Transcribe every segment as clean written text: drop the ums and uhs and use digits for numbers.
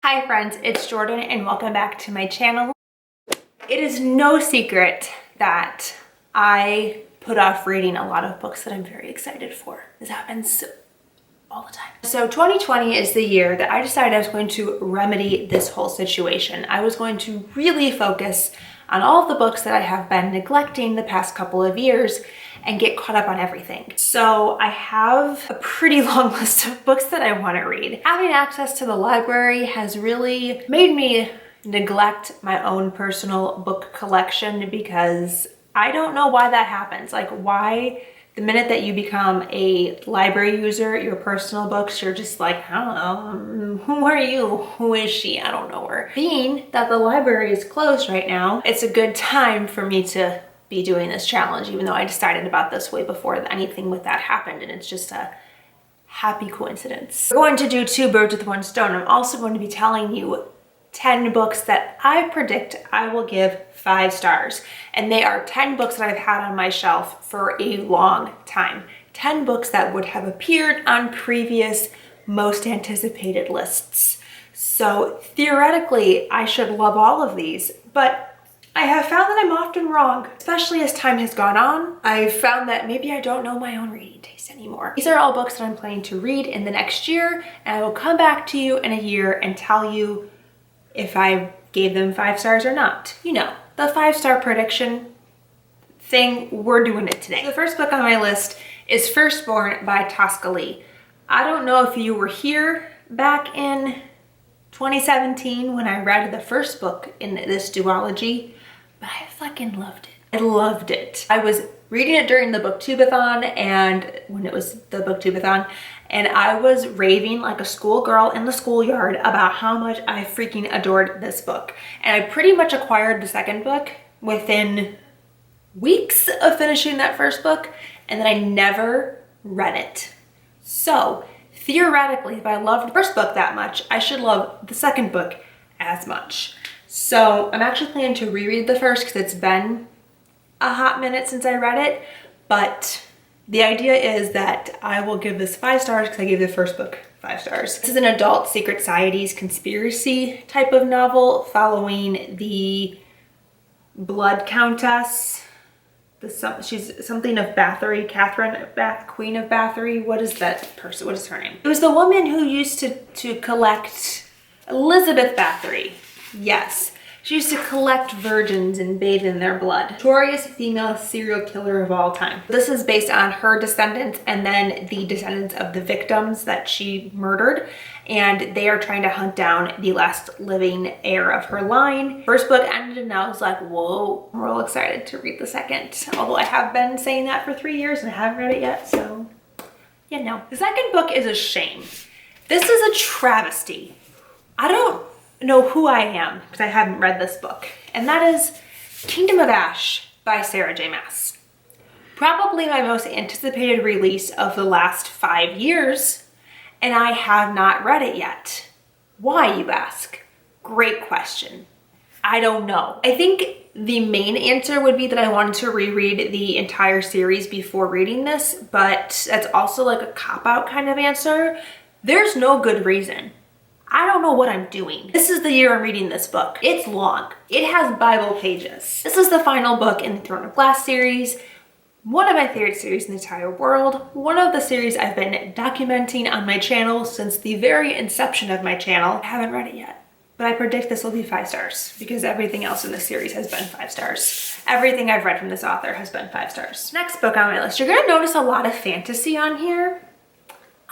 Hi friends, it's Jordan and welcome back to my channel. It is no secret that I put off reading a lot of books that I'm very excited for. This happens all the time. So 2020 is the year that I decided I was going to remedy this whole situation. I was going to really focus on all of the books that I have been neglecting the past couple of years and get caught up on everything. So I have a pretty long list of books that I want to read. Having access to the library has really made me neglect my own personal book collection because I don't know why that happens. Like why the minute that you become a library user, your personal books, you're just like, I don't know, who are you? Who is she? I don't know her. Being that the library is closed right now, it's a good time for me to be doing this challenge, even though I decided about this way before anything with that happened, and it's just a happy coincidence. We're going to do 2 birds with 1 stone. I'm also going to be telling you 10 books that I predict I will give 5 stars. And they are 10 books that I've had on my shelf for a long time. 10 books that would have appeared on previous most anticipated lists. So theoretically, I should love all of these, but I have found that I'm often wrong, especially as time has gone on. I've found that maybe I don't know my own reading taste anymore. These are all books that I'm planning to read in the next year, and I will come back to you in a year and tell you if I gave them 5 stars or not. You know, the 5-star prediction thing, we're doing it today. The first book on my list is Firstborn by Tosca Lee. I don't know if you were here back in 2017 when I read the first book in this duology, but I fucking loved it. I loved it. I was reading it during the booktubeathon, and when it was the booktubeathon, and I was raving like a schoolgirl in the schoolyard about how much I freaking adored this book. And I pretty much acquired the second book within weeks of finishing that first book, and then I never read it. So theoretically, if I loved the first book that much, I should love the second book as much. So I'm actually planning to reread the first because it's been a hot minute since I read it, but the idea is that I will give this 5 stars because I gave the first book 5 stars. This is an adult secret societies conspiracy type of novel following the Blood Countess. She's something of Bathory, Queen of Bathory. What is that person? What is her name? It was the woman who used to collect Elizabeth Bathory. Yes. She used to collect virgins and bathe in their blood. Notorious female serial killer of all time. This is based on her descendants and then the descendants of the victims that she murdered. And they are trying to hunt down the last living heir of her line. First book ended and I was like, whoa, I'm real excited to read the second. Although I have been saying that for 3 years and I haven't read it yet, so yeah, no. The second book is a shame. This is a travesty. I don't know who I am because I haven't read this book, and that is Kingdom of Ash by Sarah J. Maas. Probably my most anticipated release of the last 5 years, and I have not read it yet. Why, you ask? Great question. I don't know. I think the main answer would be that I wanted to reread the entire series before reading this, but that's also like a cop-out kind of answer. There's no good reason. I don't know what I'm doing. This is the year I'm reading this book. It's long. It has Bible pages. This is the final book in the Throne of Glass series. One of my favorite series in the entire world. One of the series I've been documenting on my channel since the very inception of my channel. I haven't read it yet, but I predict this will be 5 stars because everything else in this series has been 5 stars. Everything I've read from this author has been 5 stars. Next book on my list. You're gonna notice a lot of fantasy on here.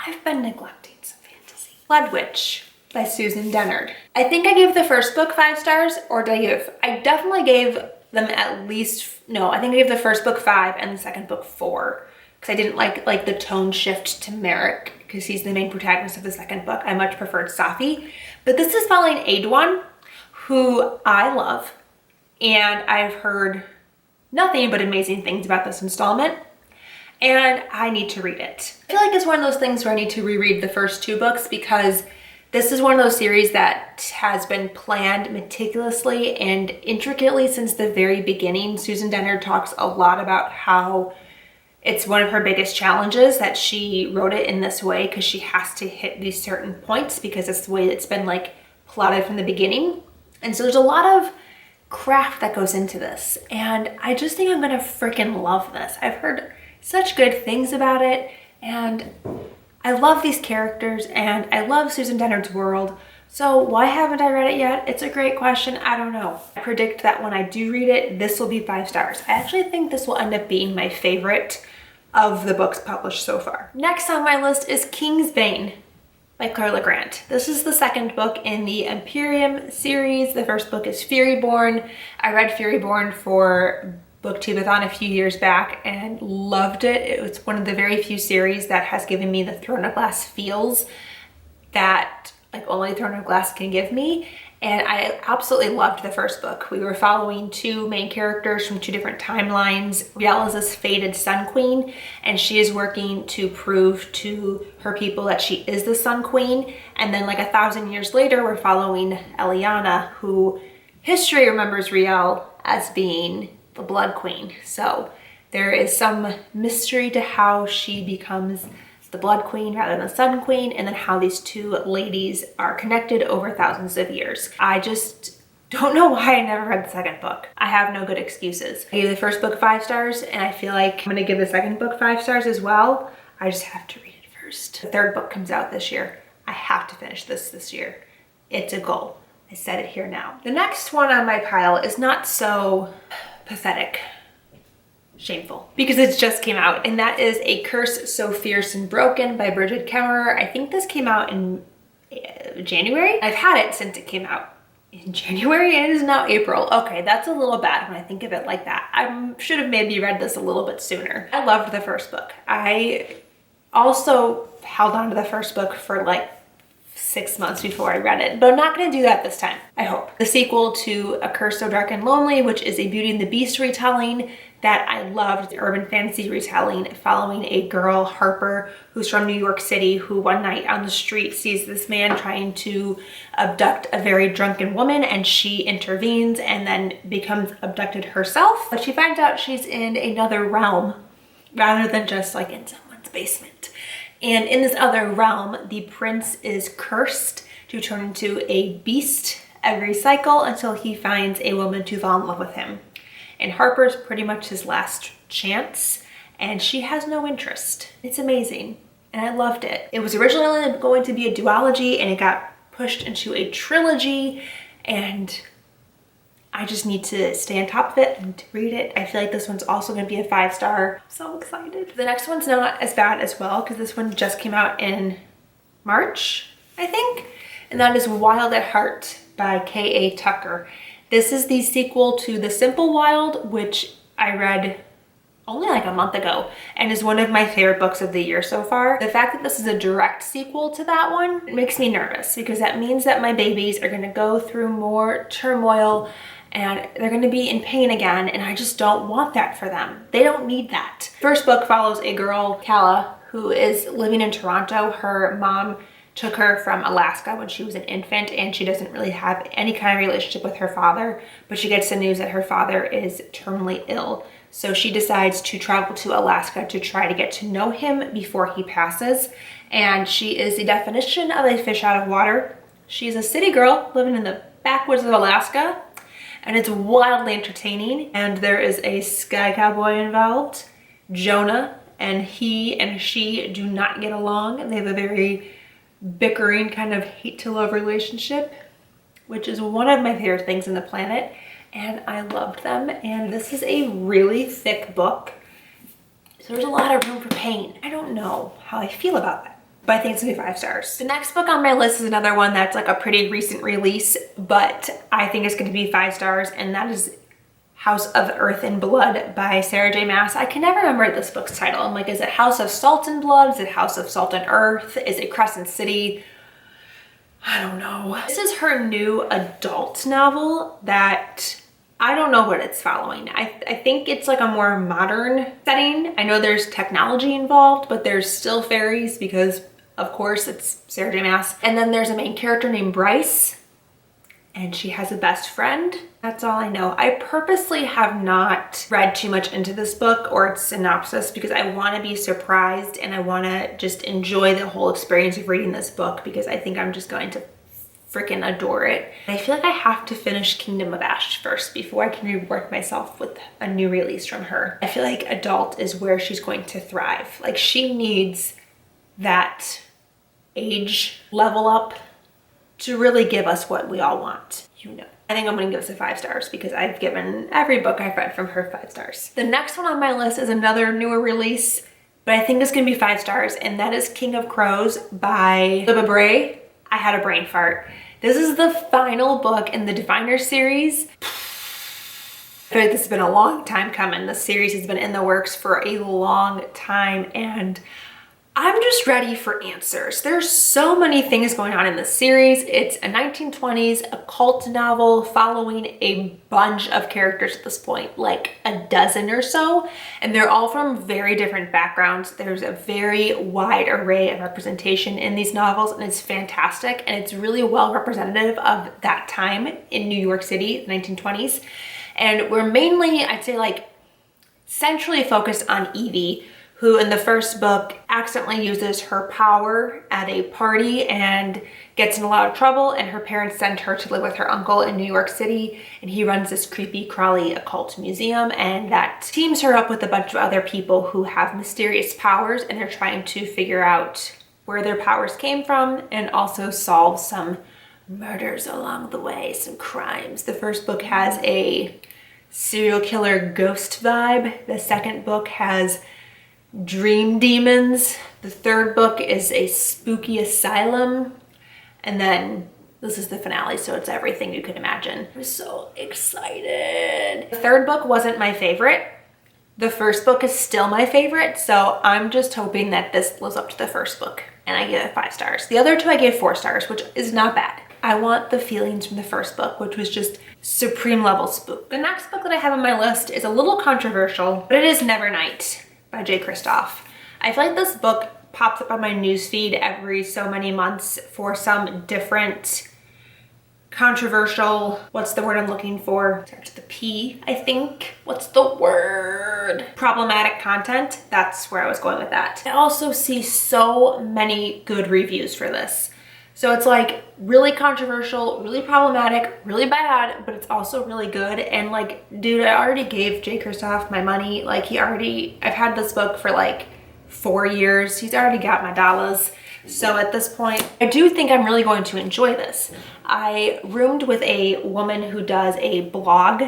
I've been neglecting some fantasy. Blood Witch by Susan Dennard. I think I gave the first book 5 stars, or did I definitely gave them at least, no, I think I gave the first book 5 and the second book 4. Because I didn't like the tone shift to Merrick, because he's the main protagonist of the second book. I much preferred Safi. But this is following Aidwan, who I love, and I've heard nothing but amazing things about this installment. And I need to read it. I feel like it's one of those things where I need to reread the first 2 books because this is one of those series that has been planned meticulously and intricately since the very beginning. Susan Dennard talks a lot about how it's one of her biggest challenges that she wrote it in this way because she has to hit these certain points because it's the way it's been like plotted from the beginning. And so there's a lot of craft that goes into this. And I just think I'm gonna freaking love this. I've heard such good things about it, and I love these characters, and I love Susan Dennard's world. So why haven't I read it yet? It's a great question. I don't know. I predict that when I do read it, this will be 5 stars. I actually think this will end up being my favorite of the books published so far. Next on my list is Kingsbane by Claire LeGrand. This is the second book in the Imperium series. The first book is Furyborn. I read Furyborn for BookTube-a-thon a few years back and loved it. It was one of the very few series that has given me the Throne of Glass feels that like only Throne of Glass can give me. And I absolutely loved the first book. We were following 2 main characters from 2 different timelines. Riel is this fated Sun Queen, and she is working to prove to her people that she is the Sun Queen. And then like 1,000 years later, we're following Eliana, who history remembers Riel as being the Blood Queen. So there is some mystery to how she becomes the Blood Queen rather than the Sun Queen, and then how these 2 ladies are connected over thousands of years. I just don't know why I never read the second book. I have no good excuses. I gave the first book 5 stars, and I feel like I'm gonna give the second book 5 stars as well. I just have to read it first. The third book comes out this year. I have to finish this year. It's a goal. I said it here now. The next one on my pile is not so pathetic. Shameful, because it just came out, and that is A Curse So Fierce and Broken by Bridget Kemmerer. I think this came out in January. I've had it since it came out in January, and it is now April. Okay, that's a little bad when I think of it like that. I should have maybe read this a little bit sooner. I loved the first book. I also held on to the first book for like 6 months before I read it, but I'm not gonna do that this time, I hope. The sequel to A Curse So Dark and Lonely, which is a Beauty and the Beast retelling that I loved, the urban fantasy retelling following a girl, Harper, who's from New York City, who one night on the street sees this man trying to abduct a very drunken woman, and she intervenes and then becomes abducted herself. But she finds out she's in another realm rather than just like in someone's basement. And in this other realm, the prince is cursed to turn into a beast every cycle until he finds a woman to fall in love with him. And Harper's pretty much his last chance, and she has no interest. It's amazing, and I loved it. It was originally going to be a duology, and it got pushed into a trilogy, and I just need to stay on top of it and to read it. I feel like this one's also gonna be a 5 star. I'm so excited. The next one's not as bad as well, because this one just came out in March, I think, and that is Wild at Heart by K.A. Tucker. This is the sequel to The Simple Wild, which I read only like a month ago and is one of my favorite books of the year so far. The fact that this is a direct sequel to that one makes me nervous, because that means that my babies are gonna go through more turmoil and they're gonna be in pain again, and I just don't want that for them. They don't need that. First book follows a girl, Kala, who is living in Toronto. Her mom took her from Alaska when she was an infant, and she doesn't really have any kind of relationship with her father, but she gets the news that her father is terminally ill. So she decides to travel to Alaska to try to get to know him before he passes. And she is the definition of a fish out of water. She's a city girl living in the backwoods of Alaska, and it's wildly entertaining. And there is a sky cowboy involved, Jonah, and he and she do not get along. They have a very bickering kind of hate to love relationship, which is one of my favorite things on the planet, and I loved them. And this is a really thick book, so there's a lot of room for pain. I don't know how I feel about that, but I think it's gonna be 5 stars. The next book on my list is another one that's like a pretty recent release, but I think it's gonna be 5 stars, and that is House of Earth and Blood by Sarah J. Maas. I can never remember this book's title. I'm like, is it House of Salt and Blood? Is it House of Salt and Earth? Is it Crescent City? I don't know. This is her new adult novel that I don't know what it's following. I think it's like a more modern setting. I know there's technology involved, but there's still fairies because of course it's Sarah J. Maas. And then there's a main character named Bryce, and she has a best friend. That's all I know. I purposely have not read too much into this book or its synopsis because I want to be surprised, and I want to just enjoy the whole experience of reading this book, because I think I'm just going to freaking adore it. I feel like I have to finish Kingdom of Ash first before I can reward myself with a new release from her. I feel like adult is where she's going to thrive. Like, she needs that age level up to really give us what we all want, you know. I think I'm gonna give this a 5 stars because I've given every book I've read from her 5 stars. The next one on my list is another newer release, but I think it's gonna be 5 stars, and that is King of Crows by Libba Bray. I had a brain fart. This is the final book in the Diviner series. I feel like this has been a long time coming. This series has been in the works for a long time, and I'm just ready for answers. There's so many things going on in this series. It's a 1920s occult novel following a bunch of characters at this point, like a dozen or so, and they're all from very different backgrounds. There's a very wide array of representation in these novels, and it's fantastic, and it's really well representative of that time in New York City, 1920s. And we're mainly, I'd say, like, centrally focused on Evie, who in the first book accidentally uses her power at a party and gets in a lot of trouble, and her parents send her to live with her uncle in New York City, and he runs this creepy crawly occult museum, and that teams her up with a bunch of other people who have mysterious powers, and they're trying to figure out where their powers came from and also solve some murders along the way, some crimes. The first book has a serial killer ghost vibe. The second book has dream demons. The third book is a spooky asylum. And then this is the finale, so it's everything you could imagine. I'm so excited. The third book wasn't my favorite. The first book is still my favorite, so I'm just hoping that this lives up to the first book, and I give it 5 stars. The other two I gave 4 stars, which is not bad. I want the feelings from the first book, which was just supreme level spook. The next book that I have on my list is a little controversial, but it is Nevernight by J. Kristoff. I feel like this book pops up on my newsfeed every so many months for some different controversial, what's the word I'm looking for? Starts with a P, I think. What's the word? Problematic content. That's where I was going with that. I also see so many good reviews for this. So it's like really controversial, really problematic, really bad, but it's also really good. And like, dude, I already gave J. Kristoff my money. Like, I've had this book for like 4 years. He's already got my dollars. So at this point, I do think I'm really going to enjoy this. I roomed with a woman who does a blog,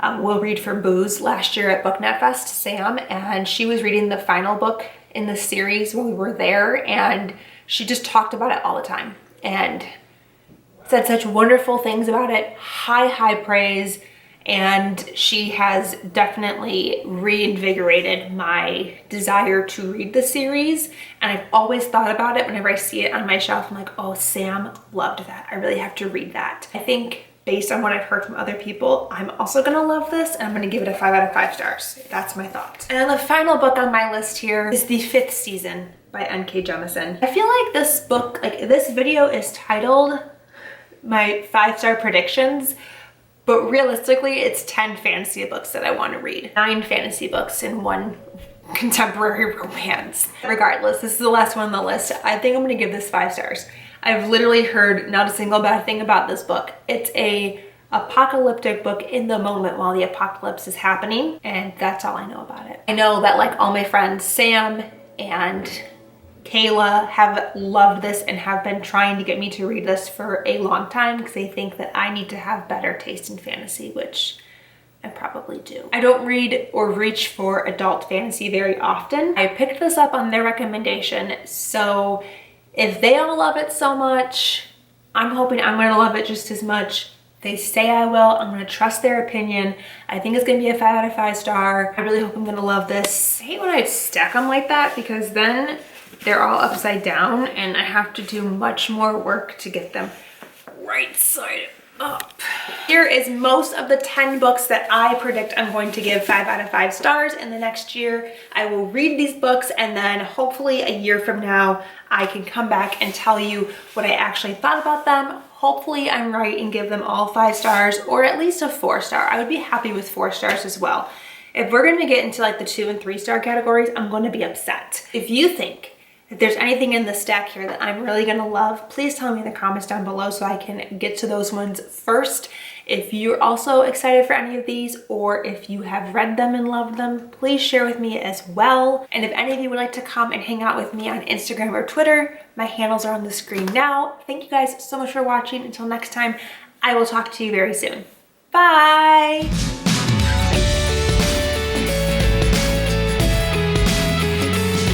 We'll Read for Booze, last year at Book Net Fest, Sam, and she was reading the final book in the series when we were there, and she just talked about it all the time and said such wonderful things about it, high praise, and she has definitely reinvigorated my desire to read the series. And I've always thought about it whenever I see it on my shelf. I'm like, oh, Sam loved that. I really have to read that. I think based on what I've heard from other people, I'm also gonna love this, and I'm gonna give it a 5 out of 5 stars. That's my thought. And the final book on my list here is The Fifth Season by N.K. Jemisin. I feel like this book, like this video is titled my 5-star predictions, but realistically it's 10 fantasy books that I want to read. 9 fantasy books and 1 contemporary romance. Regardless, this is the last one on the list. I think I'm gonna give this 5 stars. I've literally heard not a single bad thing about this book. It's a apocalyptic book in the moment while the apocalypse is happening, and that's all I know about it. I know that like all my friends Sam and Kayla have loved this and have been trying to get me to read this for a long time because they think that I need to have better taste in fantasy, which I probably do. I don't read or reach for adult fantasy very often. I picked this up on their recommendation, so if they all love it so much, I'm hoping I'm gonna love it just as much. They say I will. I'm gonna trust their opinion. I think it's gonna be a 5 out of 5 star. I really hope I'm gonna love this. I hate when I stack them like that because then they're all upside down and I have to do much more work to get them right side up. Here is most of the 10 books that I predict I'm going to give 5 out of 5 stars in the next year. I will read these books, and then hopefully a year from now, I can come back and tell you what I actually thought about them. Hopefully I'm right and give them all 5 stars or at least a 4 star. I would be happy with 4 stars as well. If we're gonna get into like the 2 and 3 star categories, I'm gonna be upset. If you think If there's anything in the stack here that I'm really gonna love, please tell me in the comments down below so I can get to those ones first. If you're also excited for any of these, or if you have read them and loved them, please share with me as well. And if any of you would like to come and hang out with me on Instagram or Twitter, my handles are on the screen now. Thank you guys so much for watching. Until next time, I will talk to you very soon. Bye.